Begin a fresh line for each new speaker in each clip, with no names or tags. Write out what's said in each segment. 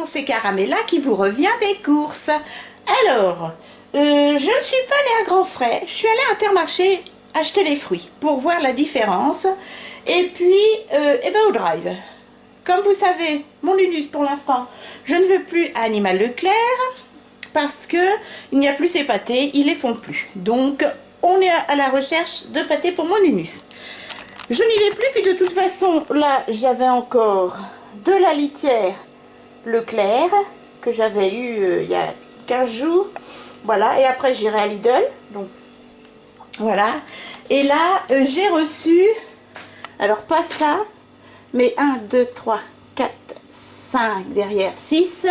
c'est Caramella qui vous revient des courses. Alors, je ne suis pas allée à grands frais, je suis allée à Intermarché acheter les fruits pour voir la différence. Et puis, au drive. Comme vous savez, mon Linus pour l'instant, je ne veux plus à Animal Leclerc parce que il n'y a plus ces pâtés, ils les font plus. Donc, on est à la recherche de pâtés pour mon Linus. Je n'y vais plus, puis de toute façon, là, j'avais encore de la litière Leclerc que j'avais eu il y a 15 jours. Voilà, et après j'irai à Lidl. Donc, voilà. Et là, j'ai reçu, alors pas ça, mais 1, 2, 3, 4, 5 derrière, 6.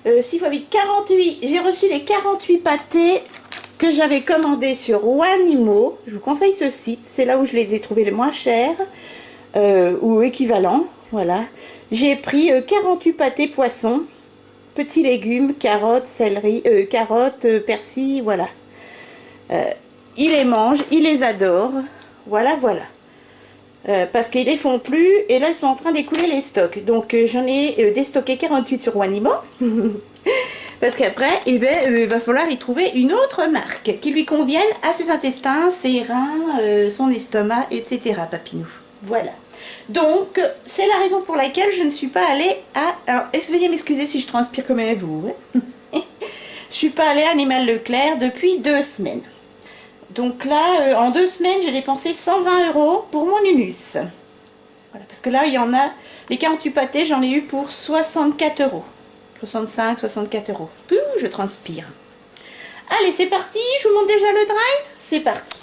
6 x 8, 48. J'ai reçu les 48 pâtés que j'avais commandés sur Wanimo. Je vous conseille ce site, c'est là où je les ai trouvés les moins chers, ou équivalents. Voilà. J'ai pris 48 pâtés poissons, petits légumes, carottes, céleri, carottes, persil, voilà. Ils les mangent, ils les adorent. Voilà, voilà. Parce qu'ils les font plus et là ils sont en train d'écouler les stocks. Donc j'en ai déstocké 48 sur Wanimo. Parce qu'après, il va falloir y trouver une autre marque qui lui convienne à ses intestins, ses reins, son estomac, etc. Papinou. Voilà. Donc, c'est la raison pour laquelle je ne suis pas allée à... Alors, veuillez m'excuser si je transpire comme vous. Je suis pas allée à Animal Leclerc depuis 2 semaines. Donc là, en 2 semaines, j'ai dépensé 120 € pour mon Linus. Voilà, parce que là, il y en a... Les 48 pâtés, j'en ai eu pour 64 €. 65, 64 €. Je transpire. Allez, c'est parti. Je vous montre déjà le drive. C'est parti.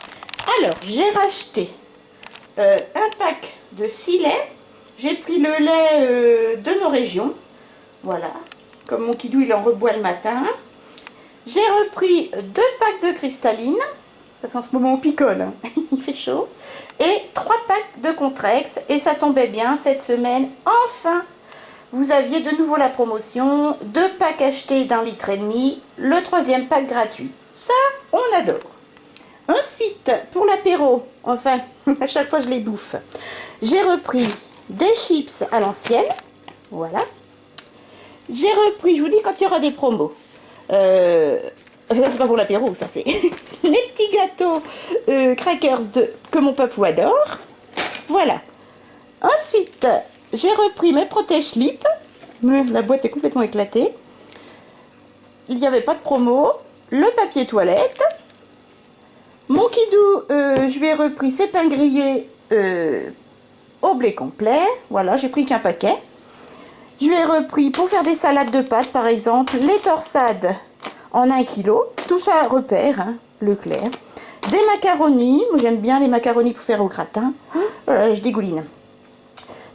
Alors, j'ai racheté un pack de 6 laits. J'ai pris le lait de nos régions. Voilà. Comme mon kidou, il en reboit le matin. J'ai repris 2 packs de cristalline. Parce qu'en ce moment, on picole. Hein. Il fait chaud. Et 3 packs de Contrex. Et ça tombait bien cette semaine. Enfin, vous aviez de nouveau la promotion. 2 packs achetés d'1,5 litre. Le 3e pack gratuit. Ça, on adore. Ensuite, pour l'apéro, enfin, à chaque fois je les bouffe, j'ai repris des chips à l'ancienne. Voilà. J'ai repris, je vous dis quand il y aura des promos. Ça, c'est pas pour l'apéro, ça c'est les petits gâteaux crackers que mon papou adore. Voilà. Ensuite, j'ai repris mes protège-slip. La boîte est complètement éclatée. Il n'y avait pas de promo. Le papier toilette. Mon kidou, je lui ai repris ses pains grillés au blé complet. Voilà, j'ai pris qu'un paquet. Je lui ai repris pour faire des salades de pâtes, par exemple, les torsades en 1 kg. Tout ça repère, hein, Leclerc. Des macaronis. Moi, j'aime bien les macaronis pour faire au gratin. Je dégouline.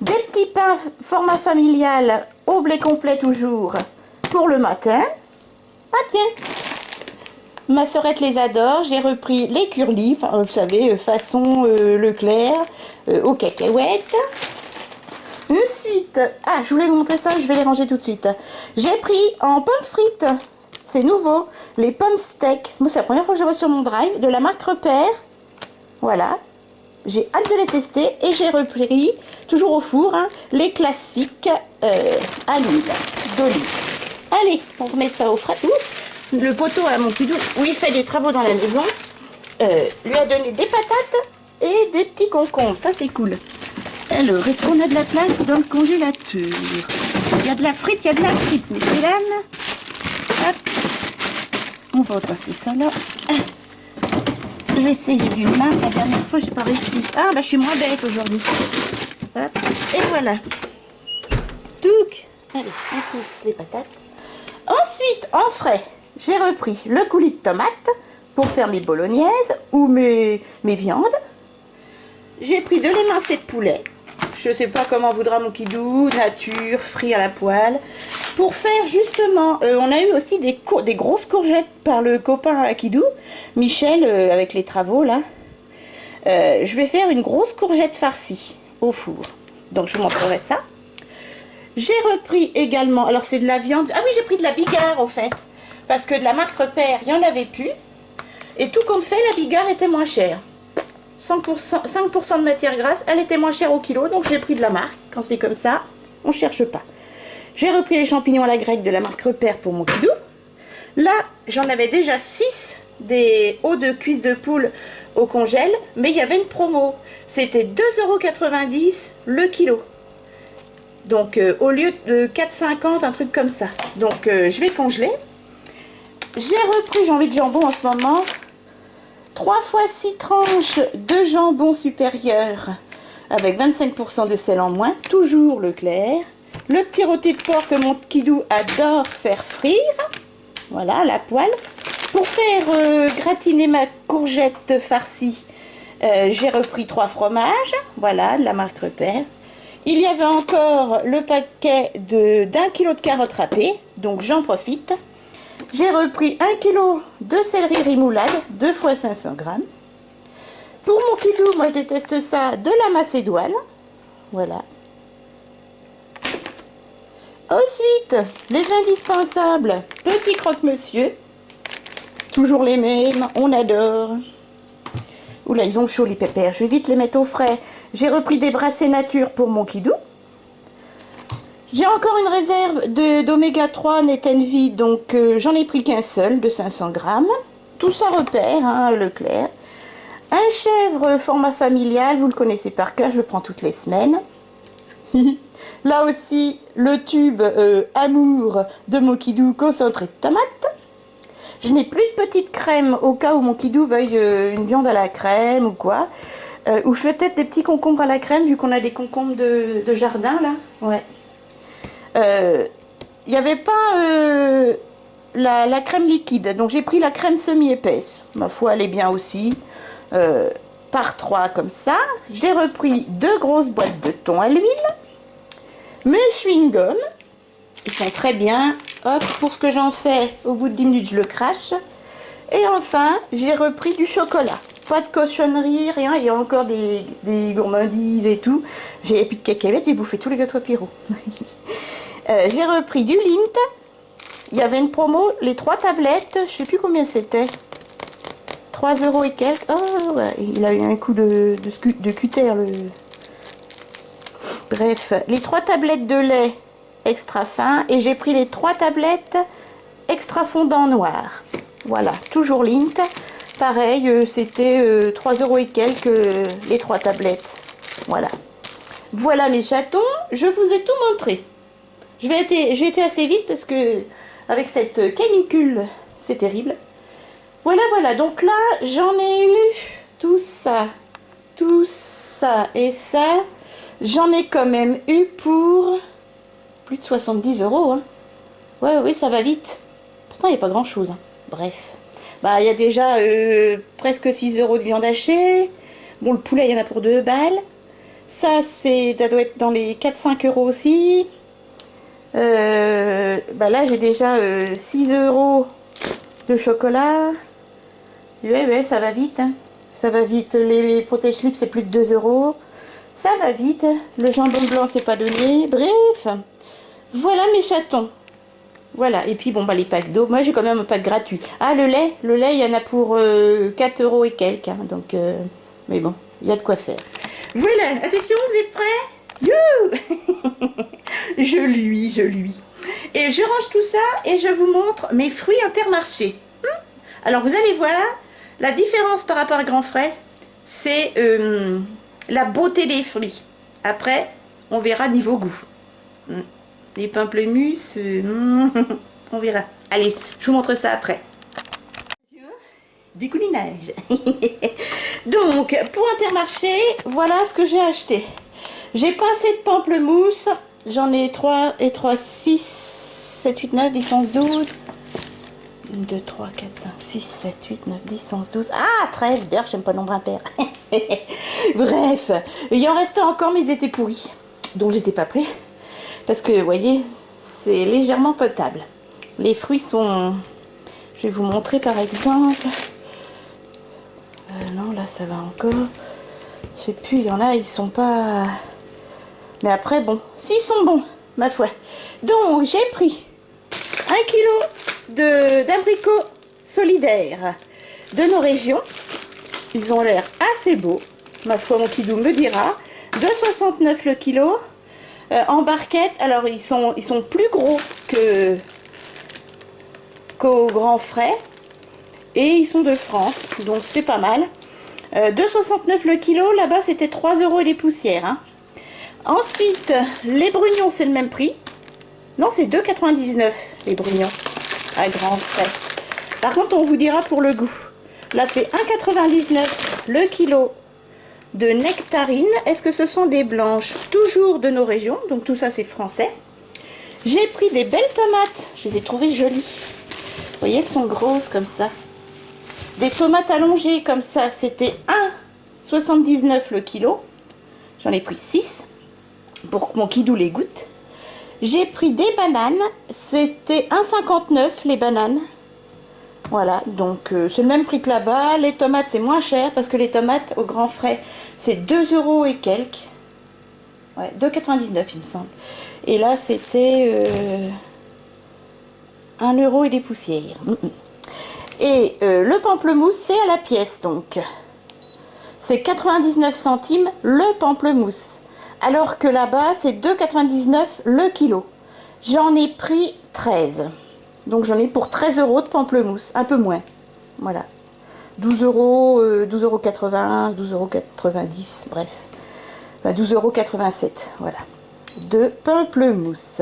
Des petits pains format familial au blé complet toujours pour le matin. Ah tiens, ma sœurette les adore. J'ai repris les curlis, enfin, vous savez, façon Leclerc, aux cacahuètes. Ensuite, je voulais vous montrer ça, je vais les ranger tout de suite. J'ai pris en pommes frites, c'est nouveau, les pommes steak. Moi, c'est la première fois que je vois sur mon drive, de la marque Repère. Voilà. J'ai hâte de les tester et j'ai repris, toujours au four, hein, les classiques à l'huile d'olive. Allez, on remet ça au frais. Le poteau à mon kidou, où il fait des travaux dans la maison, lui a donné des patates et des petits concombres. Ça, c'est cool. Alors, est-ce qu'on a de la place dans le congélateur? Il y a de la frite, il y a de la frite, mesdames. Hop. On va repasser ça là. Je vais essayer d'une main. La dernière fois, j'ai pas réussi. Je suis moins bête aujourd'hui. Hop. Et voilà. Touc. Allez, on pousse les patates. Ensuite, en frais, j'ai repris le coulis de tomates pour faire mes bolognaises ou mes viandes. J'ai pris de l'émincé de poulet. Je ne sais pas comment voudra mon kidou, nature, frit à la poêle. Pour faire justement, on a eu aussi des grosses courgettes par le copain à kidou, Michel, avec les travaux là. Je vais faire une grosse courgette farcie au four. Donc je vous montrerai ça. J'ai repris également, alors c'est de la viande. Ah oui, j'ai pris de la bigarre au fait. Parce que de la marque Repère, il n'y en avait plus. Et tout compte fait, la bigarre était moins chère. 5% de matière grasse, elle était moins chère au kilo, donc j'ai pris de la marque. Quand c'est comme ça, on ne cherche pas. J'ai repris les champignons à la grecque de la marque Repère pour mon kidou. Là, j'en avais déjà 6 des os de cuisse de poule au congèle, mais il y avait une promo. C'était 2,90 € le kilo. Donc, au lieu de 4,50 €, un truc comme ça. Donc, je vais congeler. J'ai repris, j'ai envie de jambon en ce moment. 3 fois 6 tranches de jambon supérieur avec 25% de sel en moins. Toujours Leclerc. Le petit rôti de porc que mon kidou adore faire frire. Voilà, à la poêle. Pour faire gratiner ma courgette farcie, j'ai repris 3 fromages. Voilà, de la marque Repère. Il y avait encore le paquet d'1 kg de carottes râpées. Donc j'en profite. J'ai repris 1 kg de céleri rimoulade, 2 fois 500 g. Pour mon kidou, moi je déteste ça, de la macédoine. Voilà. Ensuite, les indispensables, petits croque-monsieur. Toujours les mêmes, on adore. Oula, ils ont chaud les pépères, je vais vite les mettre au frais. J'ai repris des brassées nature pour mon kidou. J'ai encore une réserve d'oméga 3 Net Envy, donc j'en ai pris qu'un seul de 500 g. Tout ça Repère, hein, Leclerc. Un chèvre format familial, vous le connaissez par cœur, je le prends toutes les semaines. Là aussi, le tube Amour de mon kidou concentré de tomate. Je n'ai plus de petite crème au cas où mon kidou veuille une viande à la crème ou quoi. Ou je fais peut-être des petits concombres à la crème, vu qu'on a des concombres de jardin là. Ouais. Il n'y avait pas la crème liquide, donc j'ai pris la crème semi-épaisse. Ma foi, elle est bien aussi. Par 3 comme ça. J'ai repris 2 grosses boîtes de thon à l'huile. Mes chewing-gums, ils sont très bien. Hop, pour ce que j'en fais, au bout de 10 minutes, je le crache. Et enfin, j'ai repris du chocolat. Pas de cochonnerie, rien. Il y a encore des gourmandises et tout. J'ai plus de cacahuètes, j'ai bouffé tous les gâteaux Pierrot. J'ai repris du Lindt. Il y avait une promo, les 3 tablettes, je sais plus combien c'était. 3 € et quelques. Oh, ouais, il a eu un coup de cutter. Bref, les 3 tablettes de lait extra fin. Et j'ai pris les 3 tablettes extra fondant noir. Voilà, toujours Lindt. Pareil, c'était 3 € et quelques les 3 tablettes. Voilà. Voilà mes chatons, je vous ai tout montré. J'ai été assez vite parce que avec cette canicule, c'est terrible. Voilà, voilà, donc là, j'en ai eu tout ça et ça. J'en ai quand même eu pour plus de 70 €. Hein. Ouais, oui, ça va vite. Pourtant, il n'y a pas grand-chose. Hein. Bref. Bah, il y a déjà presque 6 € de viande hachée. Bon, le poulet, il y en a pour 2 balles. Ça doit être dans les 4-5 € aussi. Bah là, j'ai déjà 6 € de chocolat. Ouais, ça va vite. Hein. Ça va vite. Les protège-slips, c'est plus de 2 €. Ça va vite. Le jambon blanc, c'est pas donné. Bref. Voilà mes chatons. Voilà. Et puis, bon, bah, les packs d'eau. Moi, j'ai quand même un pack gratuit. Ah, le lait, il y en a pour 4 € et quelques. Hein. Donc, mais bon, il y a de quoi faire. Voilà. Attention, vous êtes prêts? Youhou. Je lui. Et je range tout ça et je vous montre mes fruits Intermarché. Alors, vous allez voir, la différence par rapport à Grand Frais, c'est la beauté des fruits. Après, on verra niveau goût. Les pamplemousses, on verra. Allez, je vous montre ça après. Découlinage. Donc, pour Intermarché, voilà ce que j'ai acheté. J'ai pas assez de pamplemousse. J'en ai 3 et 3, 6, 7, 8, 9, 10, 11, 12. 1, 2, 3, 4, 5, 6, 7, 8, 9, 10, 11, 12. Ah, 13, berge, j'aime pas le nombre impair. Bref, il en restait encore, mais ils étaient pourris. Donc, je les ai pas pris. Parce que, vous voyez, c'est légèrement potable. Les fruits sont... Je vais vous montrer, par exemple. Non, là, ça va encore. Je sais plus, il y en a, ils sont pas... Mais après, bon, s'ils sont bons, ma foi. Donc, j'ai pris 1 kg d'abricots solidaires de nos régions. Ils ont l'air assez beaux. Ma foi, mon kidou me dira. 2,69 € le kilo. en barquette. Alors ils sont plus gros que qu'au Grand Frais. Et ils sont de France, donc c'est pas mal. 2,69 le kilo, là-bas c'était 3 € et des poussières. Hein. Ensuite, les brugnons, c'est le même prix. Non, c'est 2,99 les brugnons à Grand Frais. Par contre, on vous dira pour le goût. Là, c'est 1,99 le kilo de nectarines. Est-ce que ce sont des blanches? Toujours de nos régions, donc tout ça c'est français. J'ai pris des belles tomates, je les ai trouvées jolies. Vous voyez, elles sont grosses comme ça. Des tomates allongées comme ça, c'était 1,79 le kilo. J'en ai pris 6 pour que mon kidou les goûte. J'ai pris des bananes, c'était 1,59 les bananes. Voilà, donc c'est le même prix que là-bas. Les tomates, c'est moins cher parce que les tomates au Grand Frais, c'est 2 € et quelques. Ouais, 2,99 il me semble. Et là, c'était 1 € et des poussières. Et le pamplemousse, c'est à la pièce, donc. C'est 99 centimes le pamplemousse. Alors que là-bas, c'est 2,99 le kilo. J'en ai pris 13. Donc j'en ai pour 13 € de pamplemousse, un peu moins. Voilà. 12 €, 12,80 €, 12,90 €, bref. Enfin 12,87 €, voilà. De pamplemousse.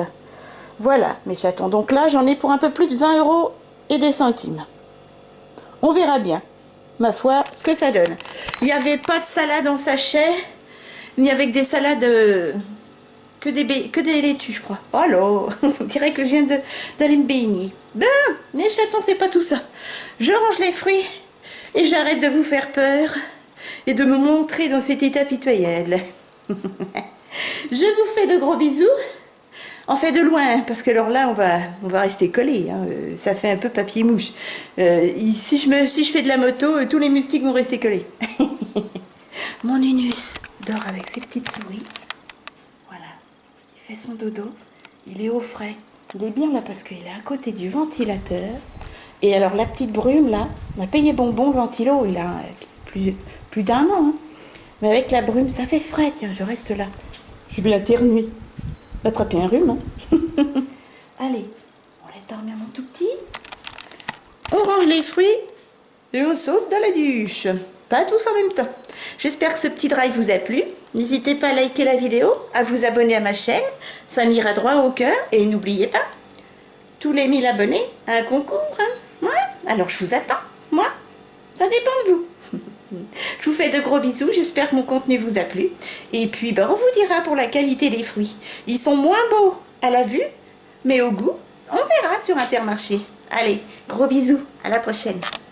Voilà mes chatons. Donc là, j'en ai pour un peu plus de 20 € et des centimes. On verra bien, ma foi, ce que ça donne. Il n'y avait pas de salade en sachet, ni avec des salades que des laitues, je crois. Oh là, on dirait que je viens d'aller me baigner. Ben, mes chatons, c'est pas tout ça. Je range les fruits et j'arrête de vous faire peur et de me montrer dans cet état pitoyable. Je vous fais de gros bisous. En fait de loin, parce que alors là on va rester collés, hein. Ça fait un peu papier mouche. Si je fais de la moto, tous les moustiques vont rester collés. Mon Nunus dort avec ses petites souris. Voilà, il fait son dodo, il est au frais. Il est bien là parce qu'il est à côté du ventilateur. Et alors la petite brume là, on a payé bonbon le ventilo, il a plus d'1 an. Hein. Mais avec la brume, ça fait frais, tiens, je reste là. Je vais éternuer. Attraper un rhume. Hein. Allez, on laisse dormir mon tout petit. On range les fruits et on saute dans la douche. Pas tous en même temps. J'espère que ce petit drive vous a plu. N'hésitez pas à liker la vidéo, à vous abonner à ma chaîne. Ça m'ira droit au cœur. Et n'oubliez pas, tous les 1000 abonnés, un concours. Hein. Ouais. Alors je vous attends. Moi, ça dépend de vous. Je vous fais de gros bisous, j'espère que mon contenu vous a plu. Et puis ben, on vous dira pour la qualité des fruits. Ils sont moins beaux à la vue, mais au goût, on verra sur Intermarché. Allez, gros bisous, à la prochaine.